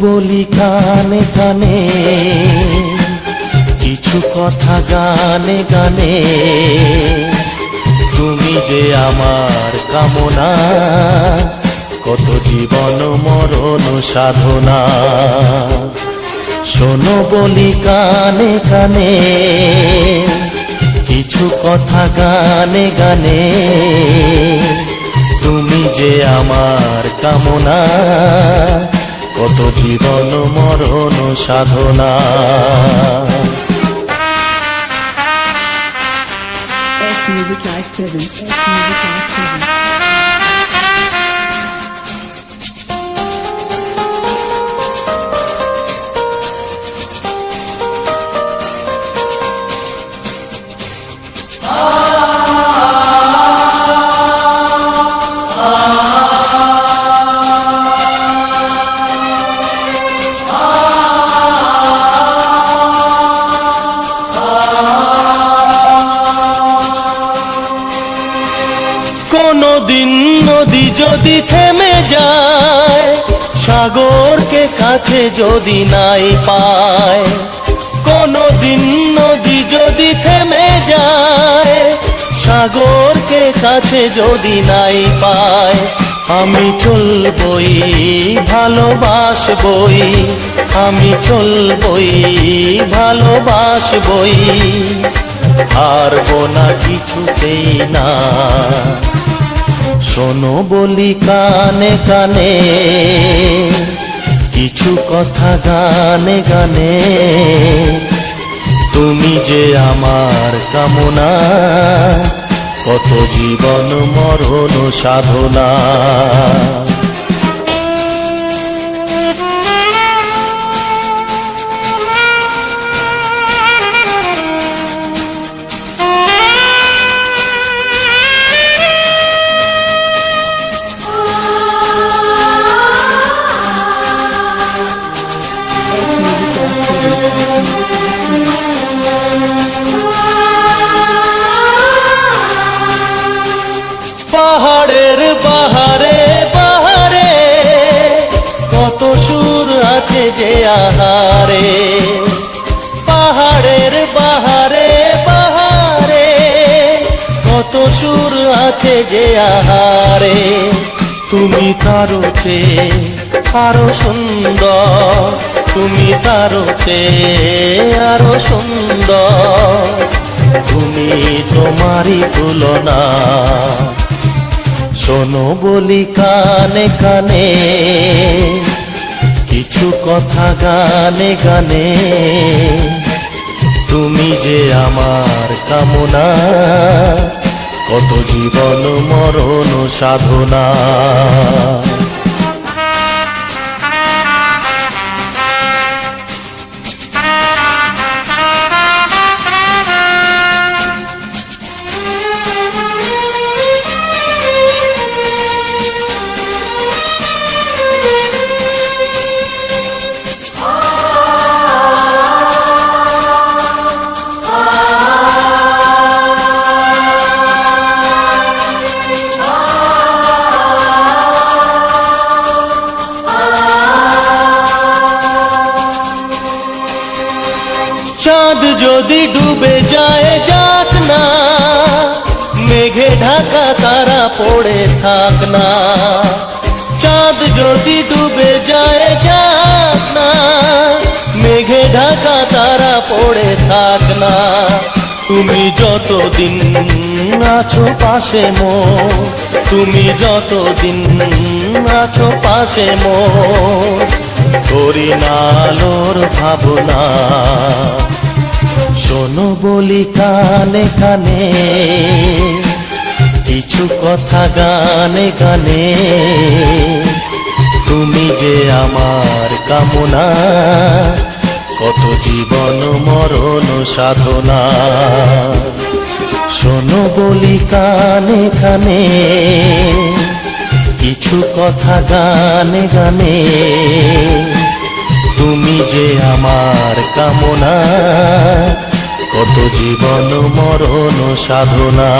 বলি কানে কানে, কিছু কথা গানে গানে। তুমি যে আমার কামনা, কত জীবন মরণ সাধনা। শোনো বলি কানে কানে, কিছু কথা গানে গানে। তুমি যে আমার কামনা, কত জীবন মরণ সাধনা। Music Live present. Music Live present. কোনদিন নদী যদি থেমে যায়, সাগরকে কাছে যদি নাই পায়। কোনদিন নদী যদি থেমে যায়, সাগরকে কাছে যদি নাই পায়। আমি চলবই ভালোবাসবই, আমি চলবই ভালোবাসবই। হারবো না কিছুতেই না। শোনো বলি কানে কানে, কিছু কথা গানে গানে। তুমি যে আমার কামনা, কত জীবন মরণ সাধনা। পাহাড়ের বাহারে বাহারে, কত সুর আছে যে আহারে। পাহাড়ের বাহারে বাহারে, কত সুর আছে যে আহারে। তুমি তারও চেয়ে আরো সুন্দর, তুমি তারও চেয়ে আরো সুন্দর। তুমি তোমারই তুলনা। শোনো বলি কানে কানে, কিছু কথা গানে গানে। তুমি যে আমার কামনা, কত জীবন মরণ সাধনা। চাঁদ যদি ডুবে যায় যাক না, মেঘে ঢাকা তারা পড়ে থাক না। চাঁদ যদি ডুবে যায় যাক না, মেঘে ঢাকা তারা পড়ে থাক না। তুমি যতদিন আছো পাশে মোর, তুমি যতদিন আছো পাশে মোর। করি না আলোর ভাবনা। শোনো বলি কানে কানে, কিছু কথা গানে গানে। তুমি যে আমার কামনা, কত জীবন মরণ সাধনা। শোনো বলি কানে কানে, কিছু কথা গানে গানে। তুমি যে আমার কামনা, কত জীবন মরণ সাধনা।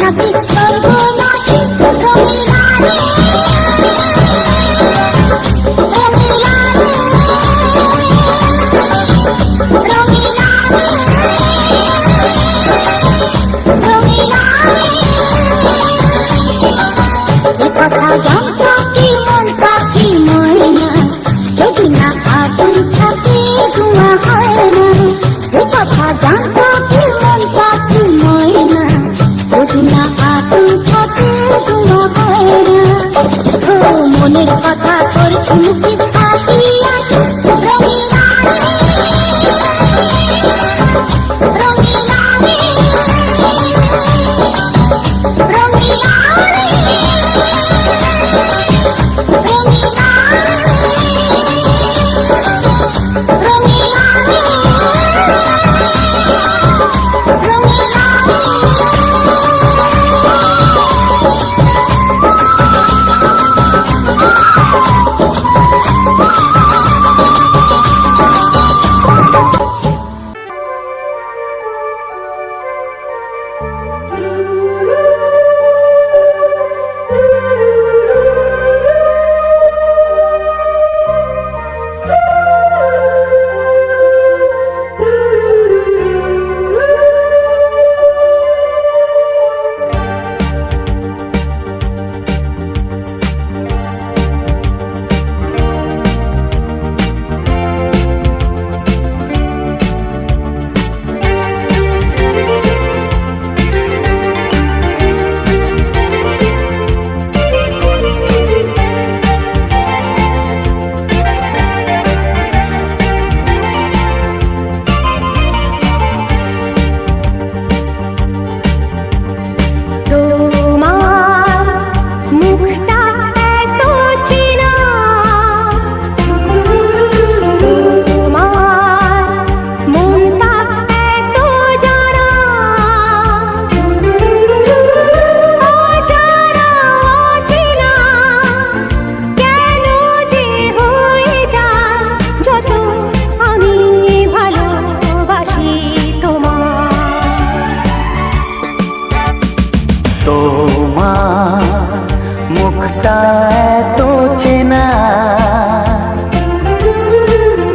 নাকি সর্বনাশী রঙিলা রে, রঙিলা রে, রঙিলা রে, রঙিলা রে। এ কথা জানতো কি মন পাখি ময়না, যদি না আগুন থাকে ধোঁয়া হয় না। এ কথা জানতো কি মন পাখি ময়না, যদি না আগুন থাকে ধোঁয়া হয় না। ও মনের কথা করছি মুখে হাসি হাসি, রঙিলা রে, রঙিলা রে, রঙিলা রে, রঙিলা রে, রঙিলা রে, রঙিলা রে। মুখটা এত চেনা,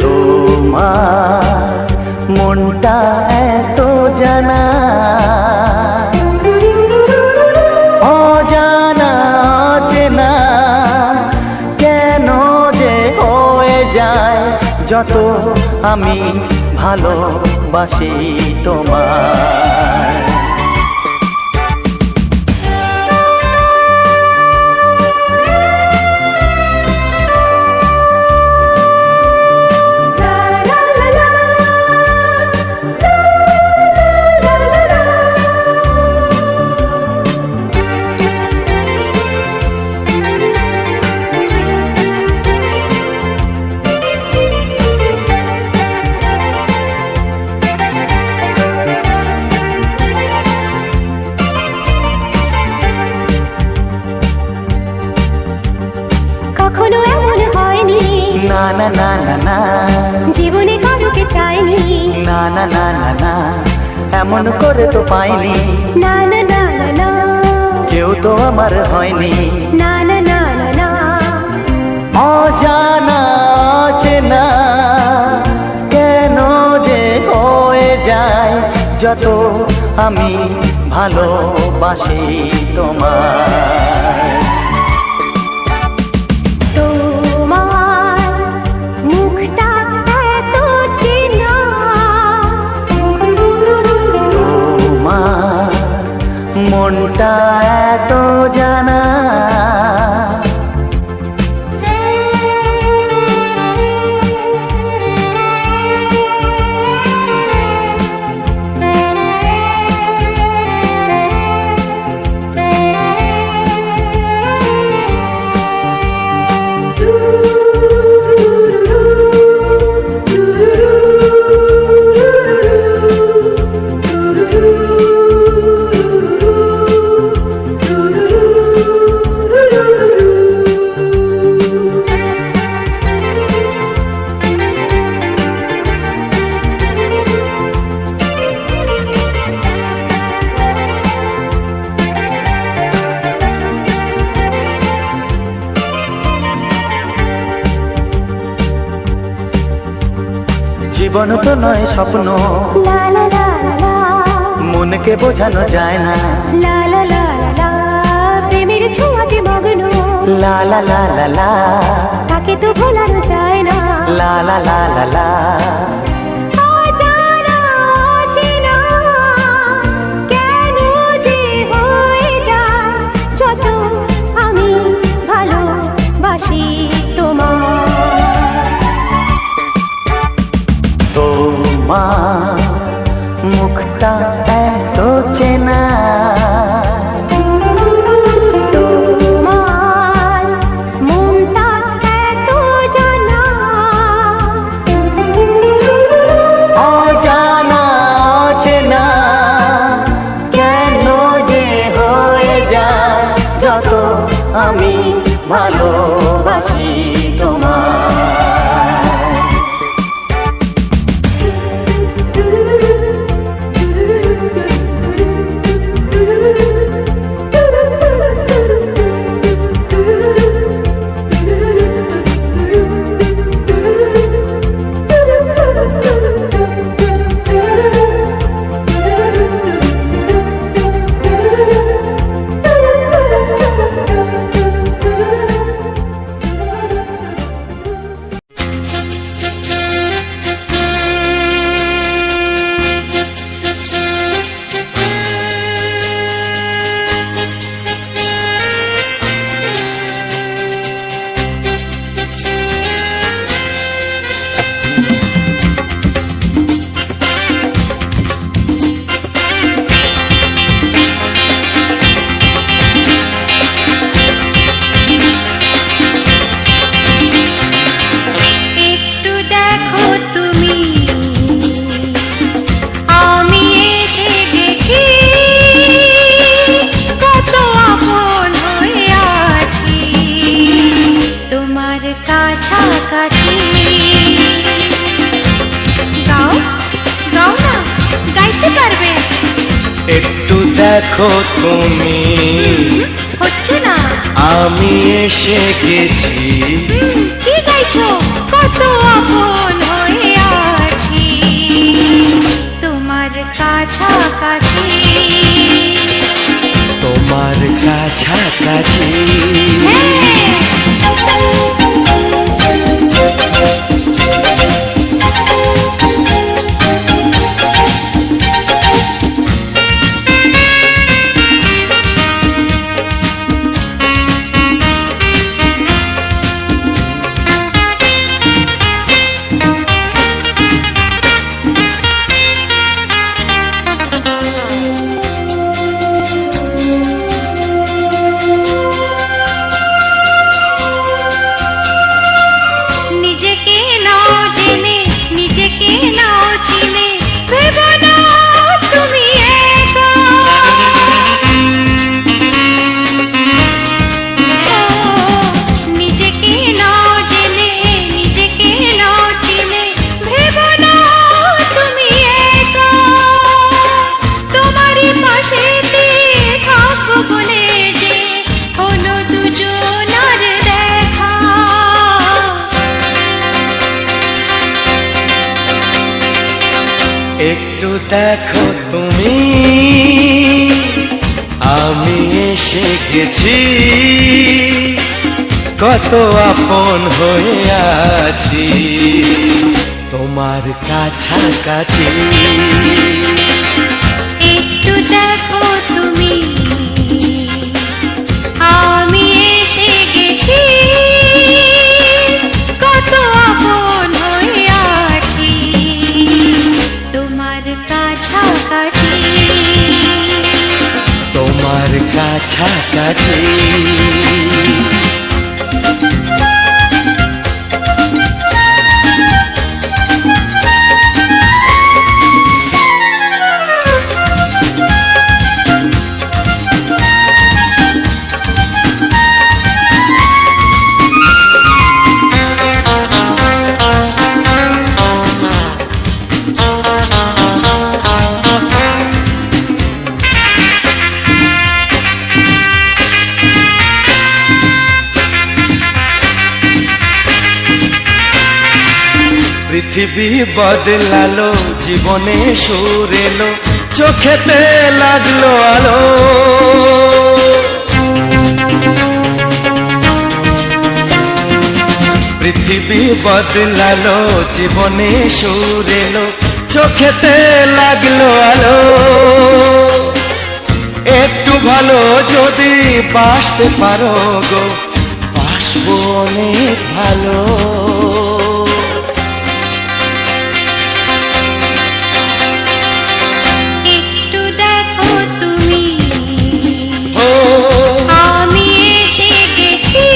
তোমার মনটা এত জানা, অজানা অচেনা কেন যে হয়ে যায় যত আমি ভালোবাসি তোমায়। কখনো এমন হয়নি, না না না না না, জীবনে কারোকে চাইনি, না না না না না, এমন করে তো পাইনি, না না না না না, কেউ তো আমার হয়নি, না না না না না। অজানা অচেনা কেন যে হয়ে যায় যত আমি ভালোবাসি তোমায়। তোমার মুখটা এত চেনা, তোমার মনটা এত জানা, জীবন তো নয় স্বপ্ন, লা লা লা লা মনকে বোঝানো যায় না, লা লা লা লা প্রেমের ছোঁয়াতে মগ্ন, লা লা লা লা লা, তাকে তো ভোলানো যায় না, লা লা লা লা লা। অজানা অচেনা কেন যে হয়ে যায় যত আমি ভালোবাসি তোমার। তোমার মুখটা এত চেনা, তোমার মনটা এত জানা, অজানা অচেনা কেন যে হয়ে যায় যত আমি ভালোবাসি তোমার। একটু দেখো তুমি, হচ্ছে না, আমি এসে গেছি। কি গাইছো? কত আপন হয়ে আছি তোমার কাছাকাছি, তোমার কাছাকাছি। একটু দেখো তুমি, আমি এসে গেছি। কত আপন হয়ে আছি তোমার কাছাকাছি। একটু দেখো তুমি, আমি এসে গেছি। কত আপন হয়ে আছি তোমার কাছাকাছি, তোমার কাছাকাছি। পৃথিবী বদলালো, জীবনে সুর এলো, চোখেতে লাগলো আলো। পৃথিবী বদলালো, জীবনে সুর এলো, চোখেতে লাগলো আলো। একটু ভালো যদি বাসতে পারো গো, বাসবো অনেক ভালো। একটু দেখো তুমি, আমি এসে গেছি,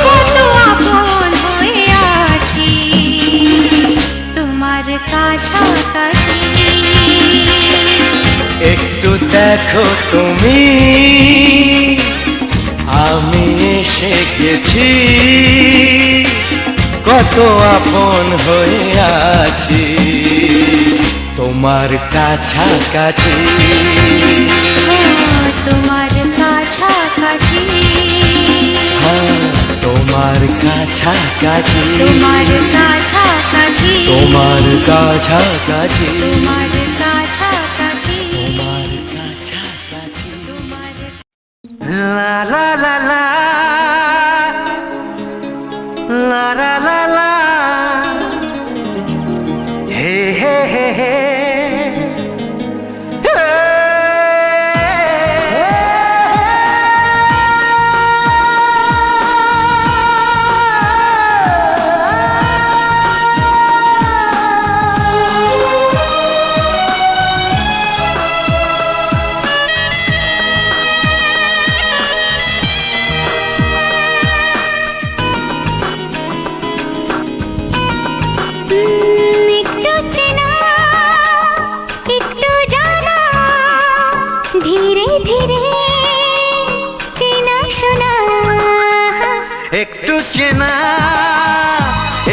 কত আপন হয়ে আছি তোমার কাছাকাছি। একটু দেখো তুমি, আমি এসে গেছি, কত আপন হয়ে আছি তোমার কাছাকাছি। তোমার কাছাকাছি, তোমার কাছাকাছি, তোমার কাছাকাছি, তোমার কাছাকাছি, তোমার কাছাকাছি, তোমার কাছাকাছি। তোমার লা লা লা লা লা লা লা লা, হে হে হে হে, একটু চেনা, একটু জানা, ধীরে ধীরে চেনা শোনা। একটু চেনা,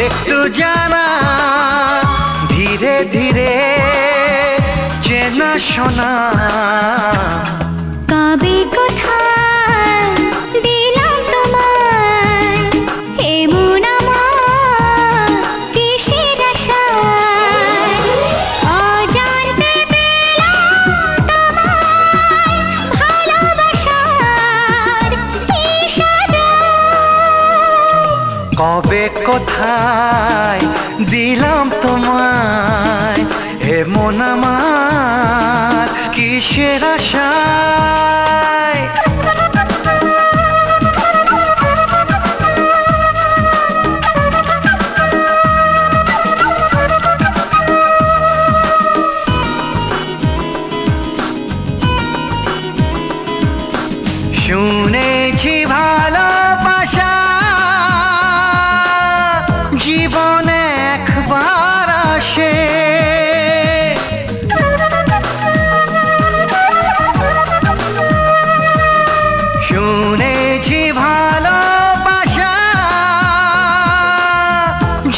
একটু জানা, ধীরে ধীরে চেনা শোনা। কবে কোথায় দিলাম তোমায় এমন আমার কিসের আশায়, অজান্তে পেলাম তোমায় ভালোবাসার ইশারায়। কবে কোথায় দিলাম তোমায় এমন আমার কিসের আশায়। শুনেছি ভালোবাসা জীবনে একবার আসে, শুনেছি ভালোবাসা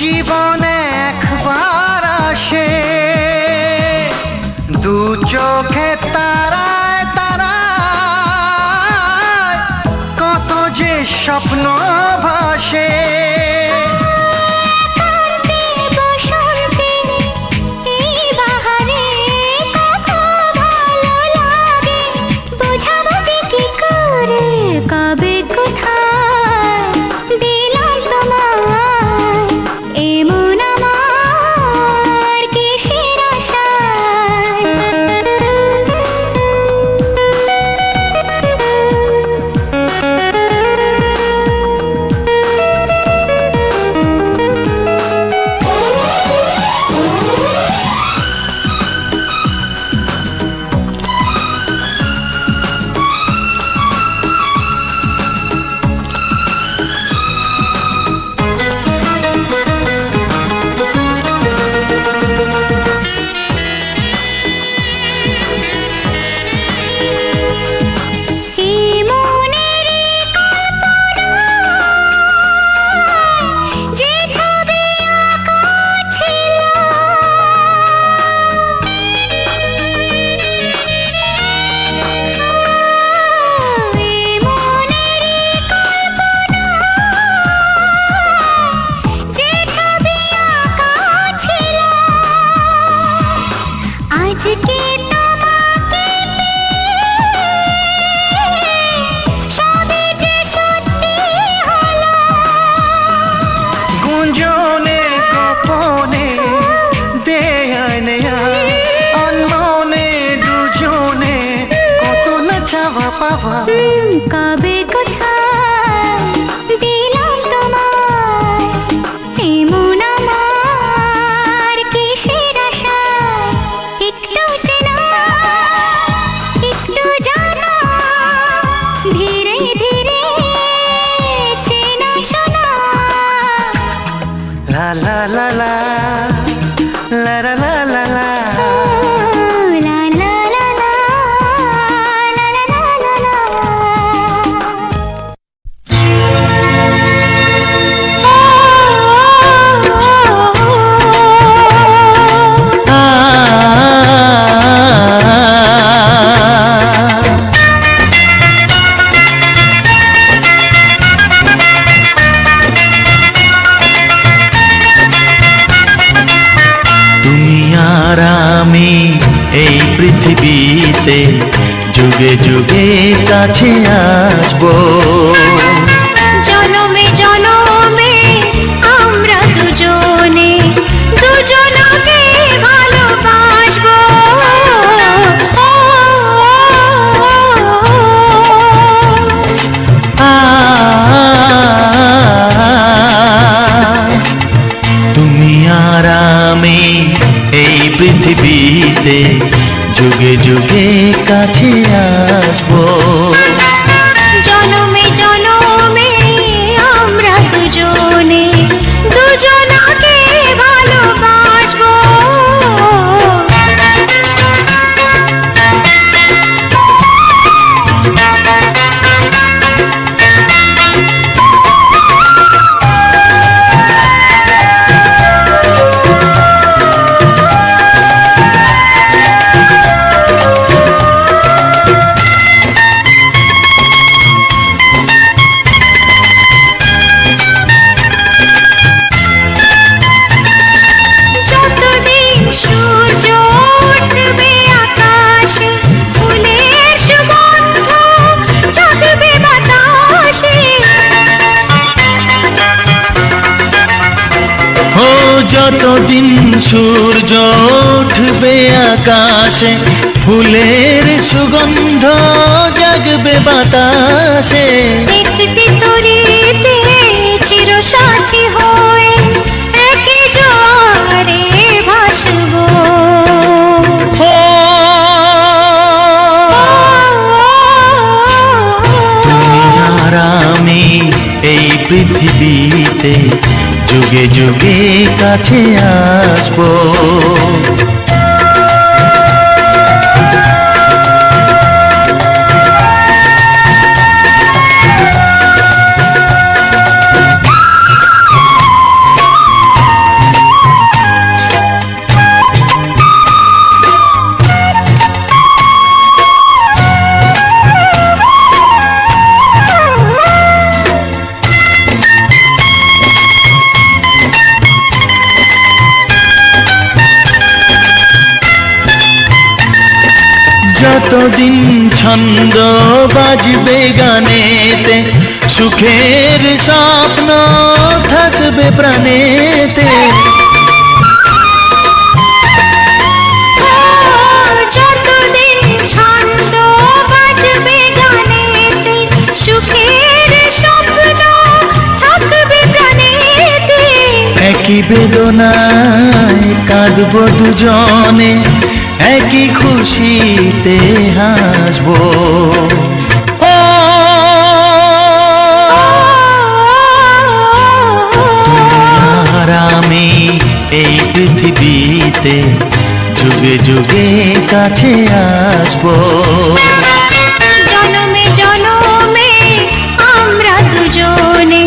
জীবনে একবার আসে। দু চোখে তারায় তারায় কত যে স্বপ্ন ভাসে। বসন্তে এই বাহারে কত ভালো লাগে, বোঝাবো যে কি করে। কবে কোথায় দিলাম তোমায় এমন আমার কিসের আশায়। হাওয়া কবে কোথায় দিলাম তোমায় এমন আমার কিসের আশায় একটু চেনা একটু জানা ধীরে ধীরে চেনা শোনা লা লা লা লা লা লা লা লা লা। লা লা লা লা লা লা লা লা লা। তুমি আর আমি এই পৃথিবীতে যুগে যুগে কাছে আসবো। জনমে জনমে আমরা দুজনে দুজনকে ভালোবাসবো। তুমি আর আমি এই পৃথিবীতে যুগে যুগে কাছে আসবো। জনমে জনমে আমরা দুজনে দুজনকে ভালোবাসবো। যতদিন সূর্য উঠবে আকাশে ফুলের সুগন্ধ জাগবে বাতাসে। ও যতদিন সূর্য উঠবে আকাশে ফুলের সুগন্ধ জাগবে বাতাসে। একটি তরিতে চিরসাথী হয়ে একই জোয়ারে ভাসবো। ও তুমি আর আমি এই পৃথিবীতে যুগে যুগে কাছে আসবো। যতদিন ছন্দ বাজবে গানেতে সুখের স্বপ্ন থাকবে প্রাণেতে। যতদিন ছন্দ বাজবে গানেতে সুখের স্বপ্ন থাকবে প্রাণেতে। একই বেদনায় কাঁদবো দুজনে একই খুশিতে হাসবো। ও তুমি আর আমি এই পৃথিবীতে যুগে যুগে কাছে আসবো। জনমে জনমে আমরা দুজনে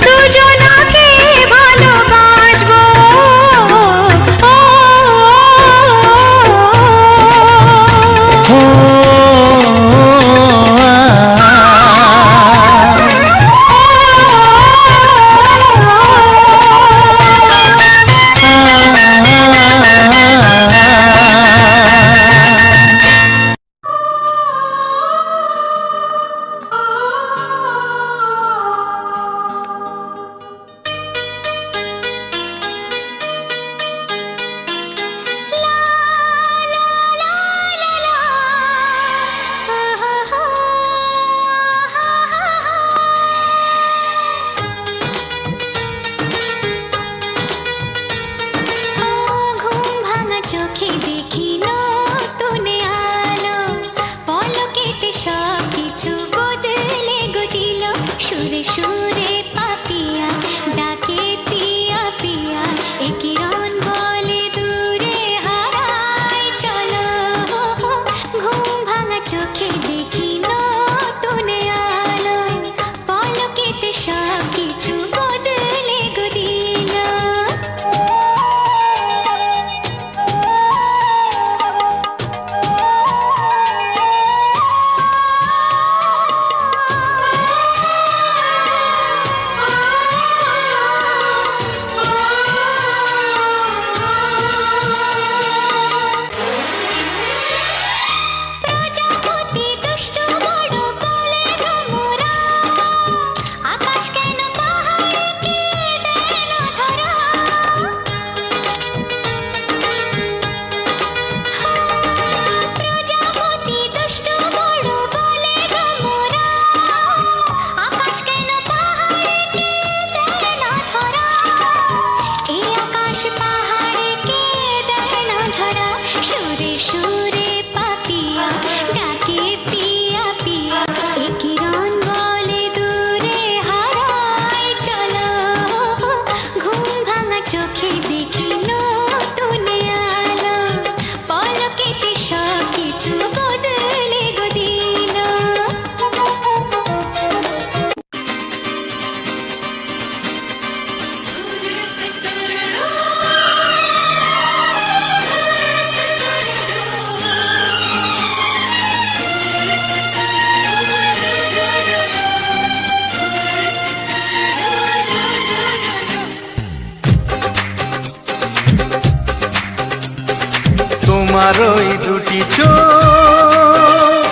দুজনকে ভালোবাসবো। কিছু বদলে গো দিল সুরে সুরে পাপিয়া ডাকে পিয়া পিয়া এ কিরণ বলে দূরে হারাই চলো ঘুম ভাঙা চোখে দেখি নতুন আলো পলকেতে সব কিছু বদলে গো দিল প্রজাপতি দুষ্ট বড় বলে ভ্রমরা আকাশ কেন পাহাড়কে দেয় না ধরা প্রজাপতি দুষ্ট বড় বলে ভ্রমরা আকাশ কেন পাহাড়কে দেয় না ধরা এই আকাশ পাহাড়কে দেয় না ধরা সুরে সুরে পাপিয়া ডাকে পিয়া পিয়া এ কিরণ বলে দূরে হারাই চলো ঘুম ভাঙা চোখে দেখি নতুন আলো পলকেতে সব কিছু বদলে গো দিল তোমার ওই দুটি চোখ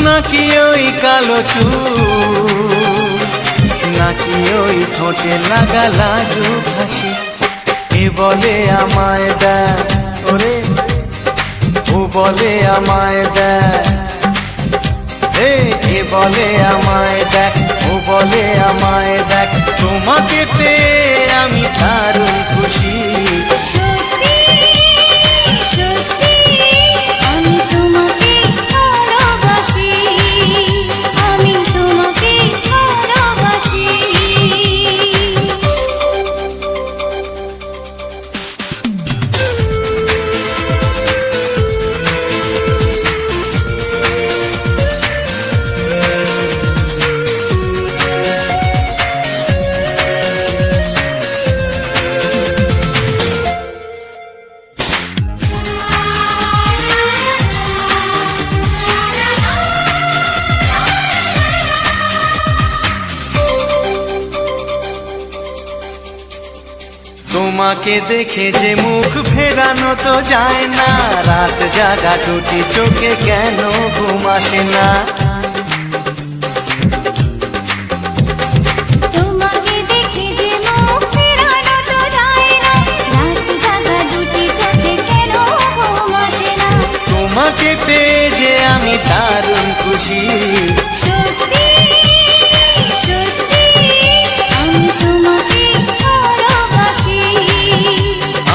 নাকি ওই কালো চুল নাকি ওই ঠোঁটে লাগা লাজু হাসি এ বলে আমায় দেখ ওরে ও বলে আমায় দেখ এ বলে আমায় দেখ ও বলে আমায় দেখ তোমাকে পেয়ে আমি দারুণ খুশি সত্যি সত্যি আমি তোমাকে ভালোবাসি আমি তোমাকে ভালোবাসি তোমাকে দেখে যে মুখ ফেরানো তো যায় না রাত জাগা দুটি চোখে কেন ঘুম আসে না তোমাকে দেখে যে মুখ ফেরানো তো যায় না রাত জাগা দুটি চোখে কেন ঘুম আসে না তোমাকে পেয়ে যে আমি দারুণ খুশি সত্যি সত্যি আমি তোমাকে ভালোবাসি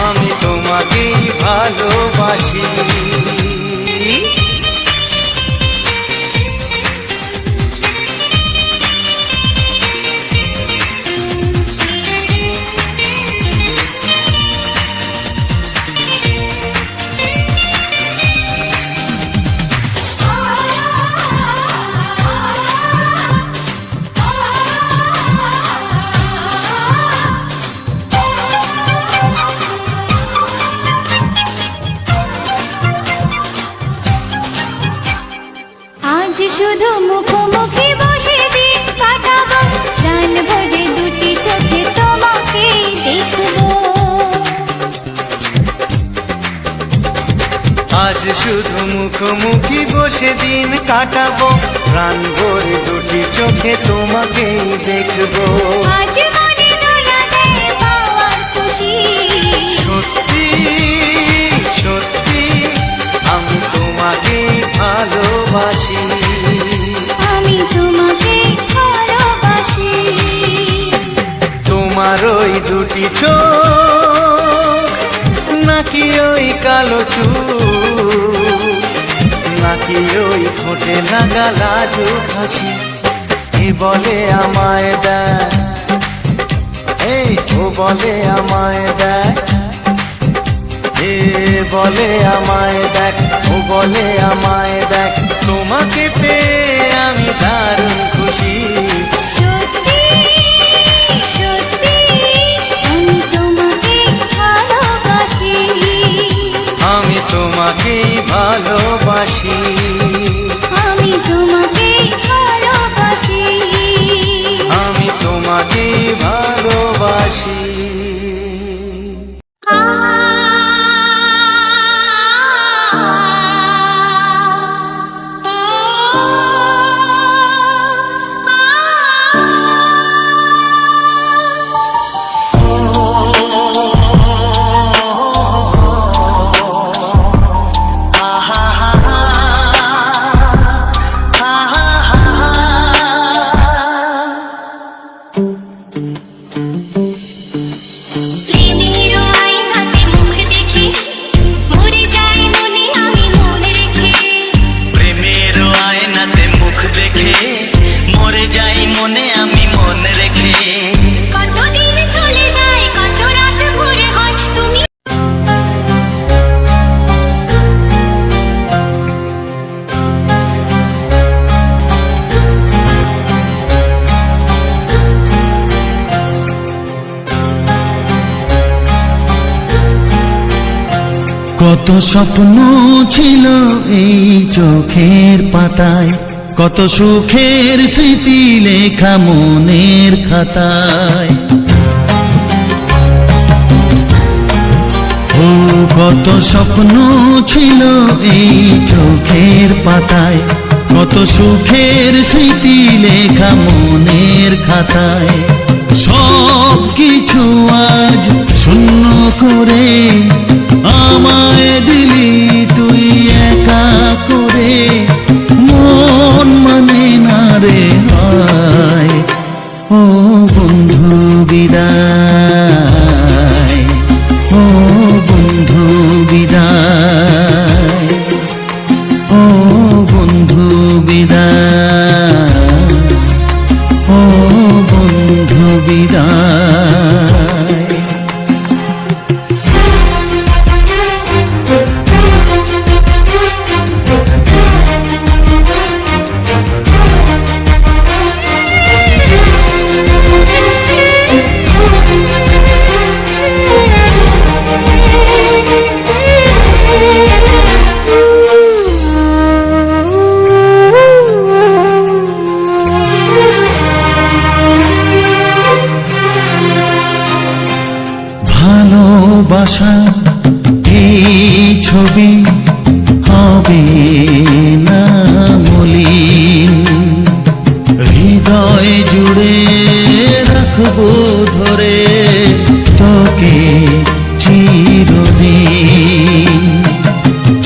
আমি তোমাকেই ভালোবাসি আজ শুধু মুখোমুখি বসে দিন কাটাবো প্রাণ ভরে দুটি চোখে তোমাকে দেখবো আজ শুধু মুখোমুখি বসে দিন কাটাবো প্রাণ ভরে দুটি চোখে তোমাকেই দেখবো আজ মনে দোলা দেয় পাওয়ার খুশি সত্যি সত্যি আমি তোমাকেই ভালোবাসি আমি তোমাকে ভালোবাসি তোমার ওই দুটি চোখ নাকি ওই কালো চুল নাকি ওই ঠোঁট ঠোঁটে লাগা লাজুক হাসি। এ বলে আমায় দেখ, এই ও বলে আমায় দেখ, এ বলে আমায় দেখ, ও বলে আমায় দেখ, তোমাকে পেয়ে আমি দারুণ খুশি। সত্যি সত্যি আমি তোমাকে ভালোবাসি, আমি তোমাকেই ভালোবাসি, আমি তোমাকে ভালোবাসি, আমি তোমাকেই ভালোবাসি। কত স্বপ্ন ছিল এই চোখের পাতায়, কত সুখের স্মৃতি লেখা মনের খাতায়। ও কত স্বপ্ন ছিল এই চোখের পাতায়, কত সুখের স্মৃতি লেখা মনের খাতায়। সব কিছু আজ শূন্য করে আমায় দিলি তুই একা করে, মন মানে না রে হয়। ও বন্ধু বিদায়, ও বন্ধু বিদায়, ও বন্ধু বিদায়, ও বন্ধু বিদায়। ভালোবাসা এই ছবি হবে না মলিন, হৃদয় জুড়ে রাখবো ধরে তোকে চিরদিন।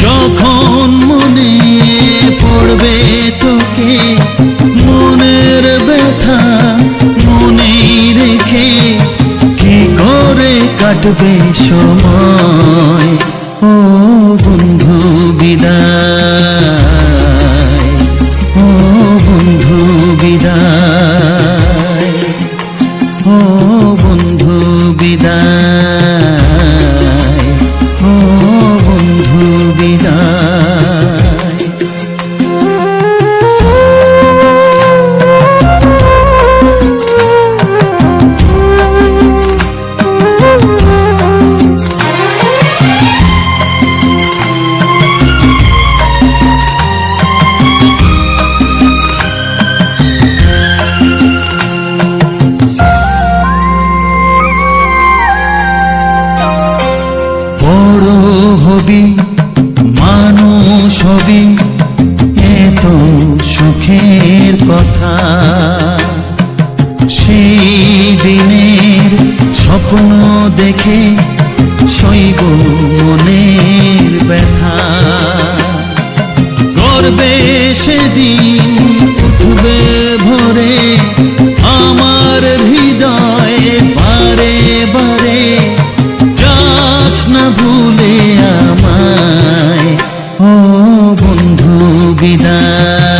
যখন মনে পড়বে তোকে মনের ব্যথা মনেই রেখে, কি করে কাটবে সময়। ও বন্ধু বিদায়, ও বন্ধু বিদায়, ও বন্ধু বিদায়, ও বন্ধু বিদায়। বড় হবি মানুষ হবি এত সুখের কথা, সেই দিনের স্বপ্ন দেখে সইব মনের ব্যথা। গর্বে সেদিন উঠবে ভরে আমার হৃদয়ে বারে বারে, যাস না ভুলে আমায়। ও বন্ধু বিদায়,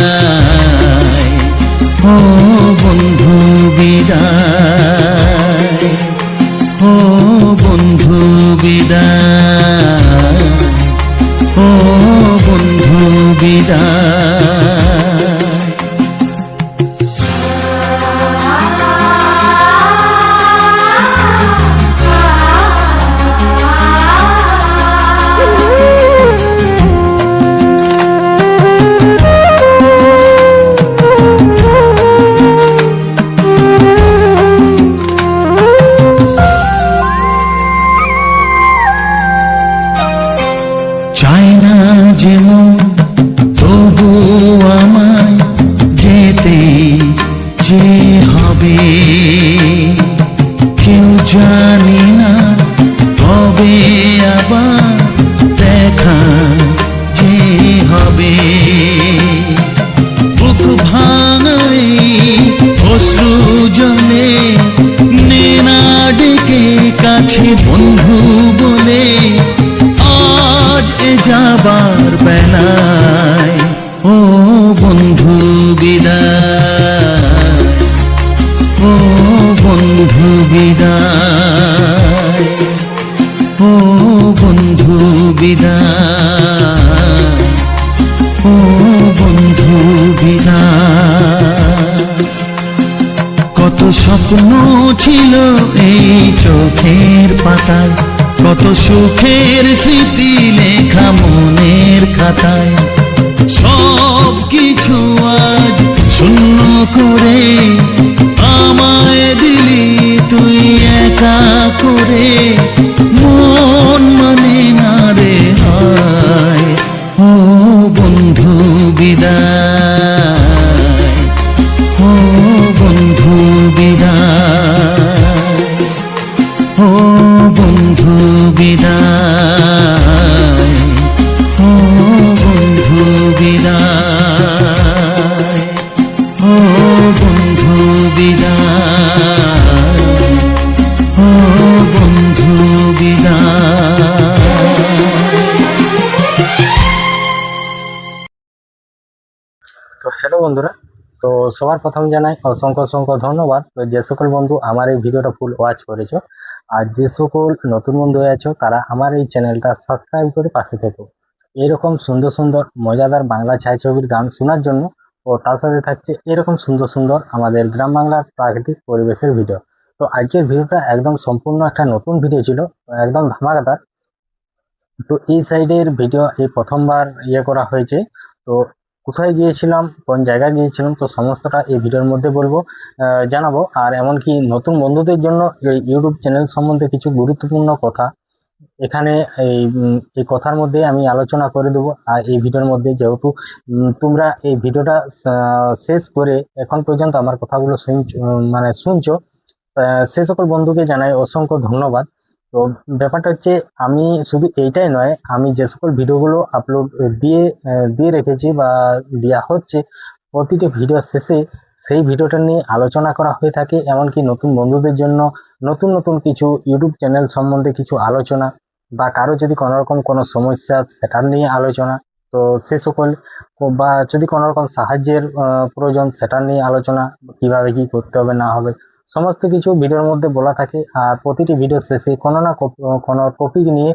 ভাঙাই অশ্রু জলে নেনা ডেকে কাছে বন্ধু বলে আজ এ যাবার বেলায় ও বন্ধু বিদায় ও বন্ধু বিদায় ও বন্ধু বিদায় ও বন্ধু বিদায় কত স্বপ্ন ছিল এই চোখের পাতায় কত সুখের স্মৃতি লেখা মনের খাতায় সব কিছু আজ শূন্য করে আমায় দিলি তুই একা করে মন মানে না রে হায় ও বন্ধু বিদায় ও বন্ধু বিদায় ও বন্ধু বিদায় ও বন্ধু বিদায় ও বন্ধু বিদায় ও বন্ধু বিদায়। তো হ্যালো বন্ধুরা, তো সবার প্রথম জানাই অসংখ্য অসংখ্য ধন্যবাদ। তো যে সকল বন্ধু আমার এই ভিডিওটা ফুল ওয়াচ করেছো আর যে সকল নতুন বন্ধু হয়ে আছো তারা আমার এই চ্যানেলটা সাবস্ক্রাইব করে পাশে থেকো এরকম সুন্দর সুন্দর মজাদার বাংলা ছায়াছবির গান শোনার জন্য। ও তার সাথে থাকছে এরকম সুন্দর সুন্দর আমাদের গ্রাম বাংলার প্রাকৃতিক পরিবেশের ভিডিও। তো আজকের ভিডিওটা একদম সম্পূর্ণ একটা নতুন ভিডিও ছিল, একদম ধামাকাদার। তো এই সাইডের ভিডিও এই প্রথমবার করা হয়েছে। তো কোথায় গিয়েছিলাম, কোন জায়গায় গিয়েছিলাম, তো সমস্তটা এই ভিডিওর মধ্যে বলবো, জানাবো। আর এমনকি নতুন বন্ধুদের জন্য এই ইউটিউব চ্যানেল সম্বন্ধে কিছু গুরুত্বপূর্ণ কথা এখানে এই কথার মধ্যে আমি আলোচনা করে দেবো। আর এই ভিডিওর মধ্যে যেহেতু তোমরা এই ভিডিওটা শেষ করে এখন পর্যন্ত আমার কথাগুলো শুনছো, সে সকল বন্ধুকে জানাই অসংখ্য ধন্যবাদ। তো ব্যাপারটা হচ্ছে আমি শুধু এইটাই নয়, আমি যে সকল ভিডিওগুলো আপলোড দিয়ে রেখেছি বা দেওয়া হচ্ছে, প্রতিটি ভিডিও শেষে সেই ভিডিওটা নিয়ে আলোচনা করা হয়ে থাকে। এমনকি নতুন বন্ধুদের জন্য নতুন নতুন কিছু ইউটিউব চ্যানেল সম্বন্ধে কিছু আলোচনা, বা কারো যদি কোনোরকম কোনো সমস্যা সেটা নিয়ে আলোচনা, তো সে সকল বা যদি কোনোরকম সাহায্যের প্রয়োজন সেটা নিয়ে আলোচনা, কিভাবে কি করতে হবে না হবে সমস্ত কিছু ভিডিওর মধ্যে বলা থাকে। আর প্রতিটি ভিডিও শেষে কোনো না কোনো টপিক নিয়ে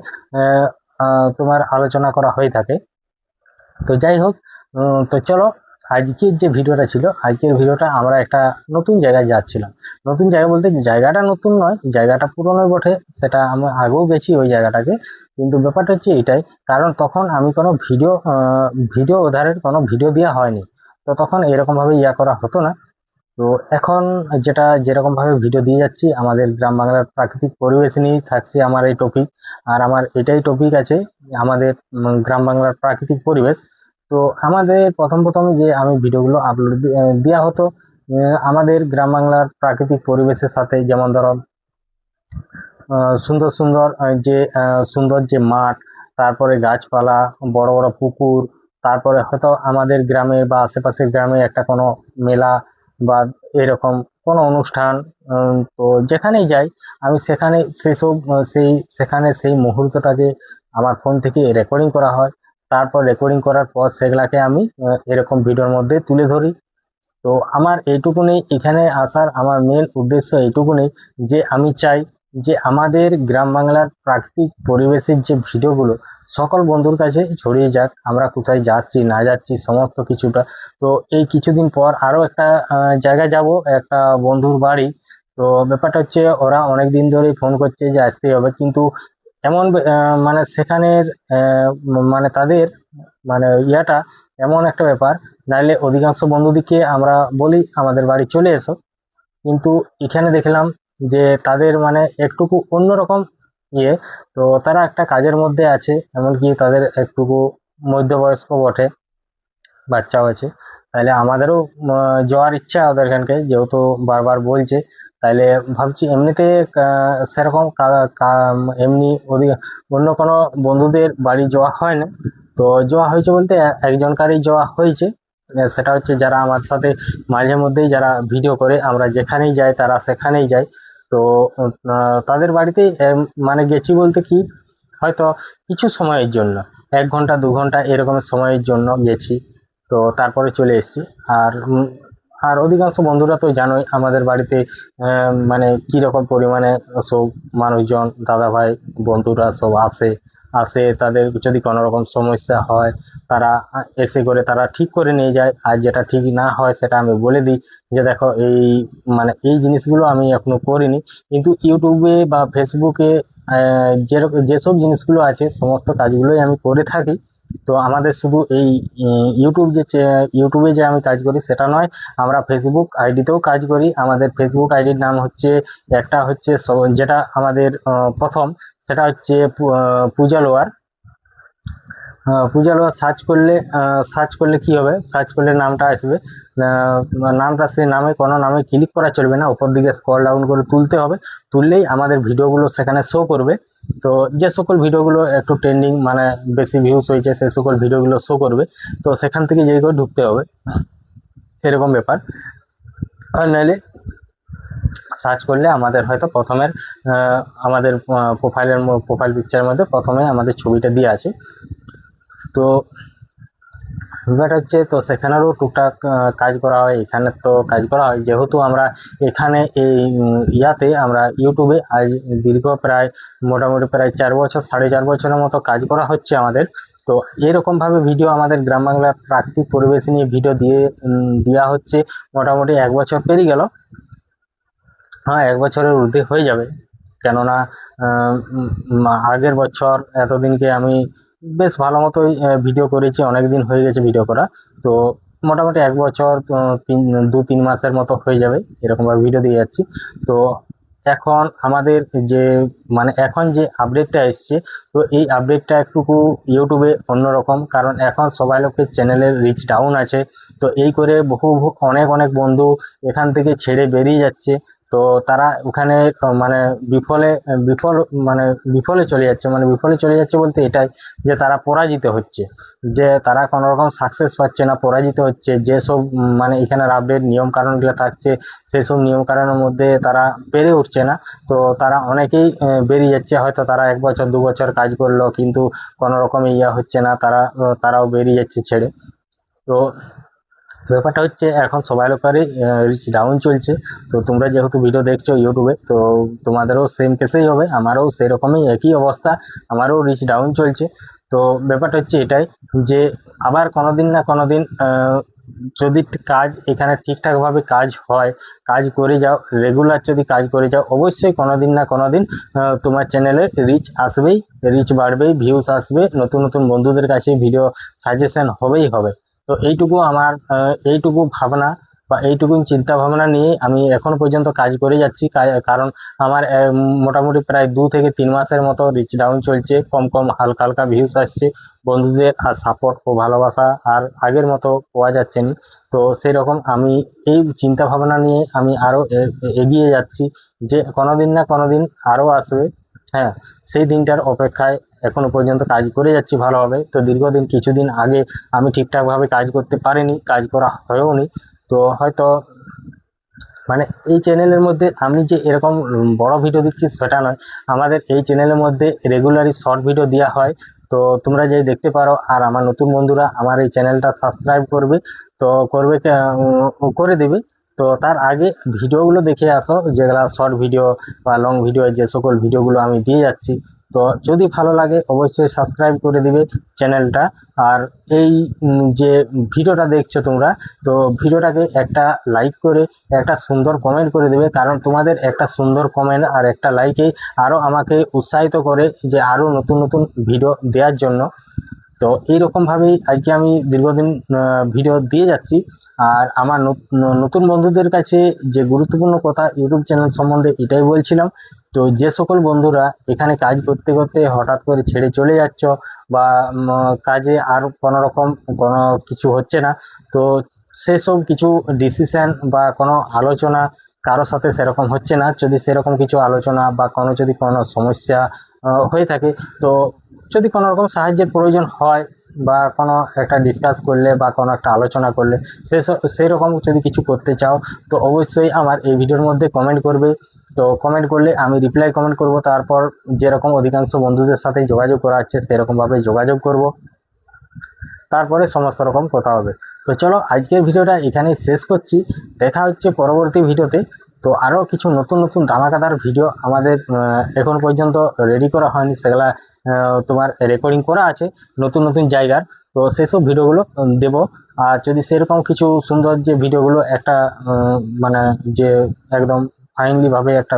তোমার আলোচনা করা হয়ে থাকে। তো যাই হোক, তো চলো আজকের যে ভিডিওটা ছিল, আজকের ভিডিওটা আমরা একটা নতুন জায়গায় যাচ্ছিলাম। নতুন জায়গা বলতে জায়গাটা নতুন নয়, জায়গাটা পুরনোই বটে, সেটা আমি আগেও গেছি ওই জায়গাটাকে। কিন্তু ব্যাপারটা হচ্ছে এটাই, কারণ তখন আমি কোনো ভিডিও ওধারের কোনো ভিডিও দেওয়া হয়নি, তো তখন এরকমভাবে করা হতো না। তো এখন যেরকমভাবে ভিডিও দিয়ে যাচ্ছি, আমাদের গ্রাম বাংলার প্রাকৃতিক পরিবেশ নিয়েই থাকছে আমার এই টপিক। আর আমার এটাই টপিক আছে, আমাদের গ্রাম বাংলার প্রাকৃতিক পরিবেশ। তো আমাদের প্রথম যে আমি ভিডিওগুলো আপলোড দেওয়া হতো আমাদের গ্রাম বাংলার প্রাকৃতিক পরিবেশের সাথে, যেমন ধরো সুন্দর সুন্দর যে মাঠ, তারপরে গাছপালা, বড় বড় পুকুর, তারপরে হয়তো আমাদের গ্রামে বা আশেপাশের গ্রামে একটা কোনো মেলা বা এরকম কোনো অনুষ্ঠান, তো যেখানেই যাই আমি সেখানে সেই মুহূর্তটাকে আমার ফোন থেকে রেকর্ডিং করা হয়। তারপর রেকর্ডিং করার পর সেগুলাকে আমি এরকম ভিডিওর মধ্যে তুলে ধরি। তো আমার এইটুকুনি, এখানে আসার আমার মেন উদ্দেশ্য এইটুকুনি যে আমি চাই যে আমাদের গ্রাম বাংলার প্রাকৃতিক পরিবেশের যে ভিডিওগুলো সকল বন্ধুর কাছে ছড়িয়ে যাক। আমরা কোথায় যাচ্ছি না যাচ্ছি সমস্ত কিছুটা। তো এই কিছুদিন পর আরও একটা জায়গায় যাব, একটা বন্ধুর বাড়ি। তো ব্যাপারটা হচ্ছে ওরা অনেক দিন ধরেই ফোন করছে যে আসতেই হবে, কিন্তু এমন সেখানের তাদের এমন একটা ব্যাপার, নাইলে অধিকাংশ বন্ধুদিকে আমরা বলি আমাদের বাড়ি চলে এসো, কিন্তু এখানে দেখলাম যে তাদের একটুকু অন্যরকম তো তারা একটা কাজের মধ্যে আছে, এমনকি তাদের একটুকু মধ্যবয়স্ক বটে, বাচ্চাও আছে। তাহলে আমাদেরও যাওয়ার ইচ্ছা ওদের এখানকে, যেহেতু বারবার বলছে। তাইলে ভাবছি এমনিতে সেরকম এমনি অন্য কোনো বন্ধুদের বাড়ি যাওয়া হয় না। তো যাওয়া হয়েছে বলতে একজনকারই যাওয়া হয়েছে। সেটা হচ্ছে যারা আমার সাথে মাঝে মধ্যেই যারা ভিডিও করে, আমরা যেখানেই যাই তারা সেখানেই যায়। তো তাদের বাড়িতে মানে গেছি বলতে কি, হয়তো কিছু সময়ের জন্য 1 ঘন্টা 2 ঘন্টা এরকমের সময়ের জন্য গেছি, তো তারপরে চলে এসেছি। আর অধিকাংশ বন্ধুরা তো জানোই আমাদের বাড়িতে মানে কীরকম পরিমাণে সব মানুষজন, দাদা ভাই বন্ধুরা সব আসে তাদের যদি কোনো রকম সমস্যা হয় তারা এসে করে তারা ঠিক করে নিয়ে যায়। আর যেটা ঠিক না হয় সেটা আমি বলে দিই যে দেখো এই মানে এই জিনিসগুলো আমি এখনো করিনি, কিন্তু ইউটিউবে বা ফেসবুকে যেসব জিনিসগুলো আছে সমস্ত কাজগুলোই আমি করে থাকি। তো আমাদের শুধু এই ইউটিউবে যে আমি কাজ করি সেটা নয়, আমরা ফেসবুক আইডিতেও কাজ করি। আমাদের ফেসবুক আইডির নাম হচ্ছে, একটা হচ্ছে যেটা আমাদের প্রথম, সেটা হচ্ছে পূজা লোয়ার। পূজা লোয়ার সার্চ করলে কি হবে, সার্চ করলে নামটা আসবে। নামটা সেই নামে কোনো নামে ক্লিক করা চলবে না, উপর দিকে স্ক্রল ডাউন করে তুলতে হবে। তুললেই আমাদের ভিডিওগুলো সেখানে শো করবে। তো যে সকল ভিডিওগুলো একটু ট্রেন্ডিং মানে বেশি ভিউজ হয়েছে সেই সকল ভিডিওগুলো শো করবে। তো সেখান থেকে যেই করে ঢুকতে হবে, এরকম ব্যাপার। আর নাহলে সার্চ করলে আমাদের হয়তো প্রথমের আমাদের প্রোফাইল পিকচারের মধ্যে প্রথমে আমাদের ছবিটা দিয়ে আছে। তো ব্যাপারটা হচ্ছে, তো সেখানেরও টুকটাক কাজ করা হয়, এখানে তো কাজ করা হয়। যেহেতু আমরা এখানে এই আমরা ইউটিউবে আজ দীর্ঘ মোটামুটি প্রায় 4 বছর 4.5 বছরের মতো কাজ করা হচ্ছে আমাদের। তো এরকমভাবে ভিডিও আমাদের গ্রাম বাংলার প্রাকৃতিক পরিবেশ নিয়ে ভিডিও দেওয়া হচ্ছে মোটামুটি 1 বছর পেরিয়ে গেল। হ্যাঁ, 1 বছরের ঊর্ধ্বে হয়ে যাবে, কেননা আগের বছর এতদিনকে আমি বেশ ভালো মতোই ভিডিও করেছি, অনেক দিন হয়ে গেছে ভিডিও করা। তো মোটামুটি 1 বছর 2-3 মাসের মতো হয়ে যাবে এরকমভাবে ভিডিও দিয়ে যাচ্ছি। তো এখন আমাদের যে এখন যে আপডেটটা এসছে, তো এই আপডেটটা একটুকু ইউটিউবে অন্যরকম, কারণ এখন সবাই লোকের চ্যানেলের রিচ ডাউন আছে। তো এই করে অনেক বন্ধু এখান থেকে ছেড়ে বেরিয়ে যাচ্ছে। তো তারা ওখানে বিফলে চলে যাচ্ছে বলতে এটাই যে তারা পরাজিত হচ্ছে, যে তারা কোনো রকম সাকসেস পাচ্ছে না, পরাজিত হচ্ছে। যেসব এখানের আপডেট নিয়ম কানুনগুলো থাকছে সেসব নিয়ম কানুনের মধ্যে তারা পেরে উঠছে না। তো তারা অনেকেই বেরিয়ে যাচ্ছে। হয়তো তারা 1 বছর 2 বছর কাজ করলো, কিন্তু কোনো রকম হচ্ছে না, তারাও বেরিয়ে যাচ্ছে ছেড়ে। তো ব্যাপারটা হচ্ছে এখন সবাই লোকেরই রিচ ডাউন চলছে। তো তোমরা যেহেতু ভিডিও দেখছো ইউটিউবে, তো তোমাদেরও সেম কেসেই হবে, আমারও সেরকমই একই অবস্থা, আমারও রিচ ডাউন চলছে। তো ব্যাপারটা হচ্ছে এটাই যে আবার কোনোদিন না কোনোদিন যদি কাজ এখানে ঠিকঠাকভাবে কাজ হয়, কাজ করে যাও, রেগুলার যদি কাজ করে যাও, অবশ্যই কোনোদিন না কোনোদিন তোমার চ্যানেলে রিচ আসবেই, রিচ বাড়বেই, ভিউস আসবে, নতুন নতুন বন্ধুদের কাছে ভিডিও সাজেশন হবেই হবে। তো এইটুকু ভাবনা বা এইটুকু চিন্তা ভাবনা নিয়ে আমি এখন পর্যন্ত কাজ করে যাচ্ছি। কারণ আমার মোটামুটি প্রায় 2 থেকে 3 মাসের মতো রিচ ডাউন চলছে, কম হালকা হালকা ভিউস আসছে, বন্ধুদের আর সাপোর্ট ও ভালোবাসা আর আগের মতো পাওয়া যাচ্ছে না। তো সেরকম আমি এই চিন্তা ভাবনা নিয়ে আমি আরও এগিয়ে যাচ্ছি, যে কোনোদিন না কোনোদিন আরও আসবে। হ্যাঁ, সেই দিনটার অপেক্ষায় এখনো পর্যন্ত কাজ করে যাচ্ছি ভালোভাবে। তো দীর্ঘদিন কিছুদিন আগে আমি ঠিকঠাকভাবে কাজ করতে পারিনি, কাজ করা হয়েও নি। তো হয়তো এই চ্যানেলের মধ্যে আমি যে এরকম বড় ভিডিও দিচ্ছি সেটা নয়, আমাদের এই চ্যানেলের মধ্যে রেগুলারই শর্ট ভিডিও দেওয়া হয়। তো তোমরা যে দেখতে পারো, আর আমার নতুন বন্ধুরা আমার এই চ্যানেলটা সাবস্ক্রাইব করবে, তো করে দেবে। তো তার আগে ভিডিওগুলো দেখে আসো, যেগুলো শর্ট ভিডিও বা লং ভিডিও, যে সকল ভিডিওগুলো আমি দিয়ে যাচ্ছি। তো যদি ভালো লাগে অবশ্যই সাবস্ক্রাইব করে দিবে চ্যানেলটা। আর এই যে ভিডিওটা দেখছো তোমরা, তো ভিডিওটাকে একটা লাইক করে একটা সুন্দর কমেন্ট করে দেবে, কারণ তোমাদের একটা সুন্দর কমেন্ট আর একটা লাইকেই আরও আমাকে উৎসাহিত করে যে আরও নতুন নতুন ভিডিও দেওয়ার জন্য। তো এইরকমভাবেই আজকে আমি দীর্ঘদিন ভিডিও দিয়ে যাচ্ছি। আর আমার নতুন বন্ধুদের কাছে যে গুরুত্বপূর্ণ কথা ইউটিউব চ্যানেল সম্বন্ধে এটাই বলছিলাম। তো যে সকল বন্ধুরা এখানে কাজ করতে করতে হঠাৎ করে ছেড়ে চলে যাচ্ছ, বা কাজে আর কোনো রকম কোনো কিছু হচ্ছে না, তো সেসব কিছু ডিসিশন বা কোনো আলোচনা কারোর সাথে সেরকম হচ্ছে না। যদি সেরকম কিছু আলোচনা বা যদি কোনো সমস্যা হয়ে থাকে, তো যদি কোনো রকম সাহায্যের প্রয়োজন হয়, বা কোনো একটা ডিসকাস করলে বা কোনো একটা আলোচনা করলে সেই রকম যদি কিছু করতে চাও তো অবশ্যই আমার এই ভিডিওর মধ্যে কমেন্ট করবে। তো কমেন্ট করলে আমি রিপ্লাই কমেন্ট করব, তারপর যেরকম অধিকাংশ বন্ধুদের সাথে যোগাযোগ করা হচ্ছে সেরকমভাবে যোগাযোগ করব, তারপরে সমস্ত রকম কথা হবে। তো চলো আজকের ভিডিওটা এখানেই শেষ করছি, দেখা হচ্ছে পরবর্তী ভিডিওতে। তো আরও কিছু নতুন নতুন ধামাকাদার ভিডিও আমাদের এখন পর্যন্ত রেডি করা হয়নি, সেগুলা তোমার রেকর্ডিং করা আছে নতুন নতুন জায়গার। তো সেসব ভিডিওগুলো দেব। আর যদি সেরকম কিছু সুন্দর যে ভিডিওগুলো একটা মানে যে একদম ফাইনালিভাবে একটা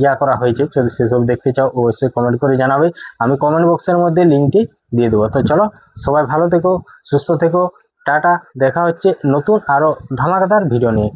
ইয়া করা হয়েছে, যদি সেসব দেখতে চাও অবশ্যই কমেন্ট করে জানাবে, আমি কমেন্ট বক্সের মধ্যে লিঙ্কটি দিয়ে দেবো। তো চলো সবাই ভালো থেকো, সুস্থ থেকো, টাটা, দেখা হচ্ছে নতুন আরও ধামাকাদার ভিডিও নিয়ে।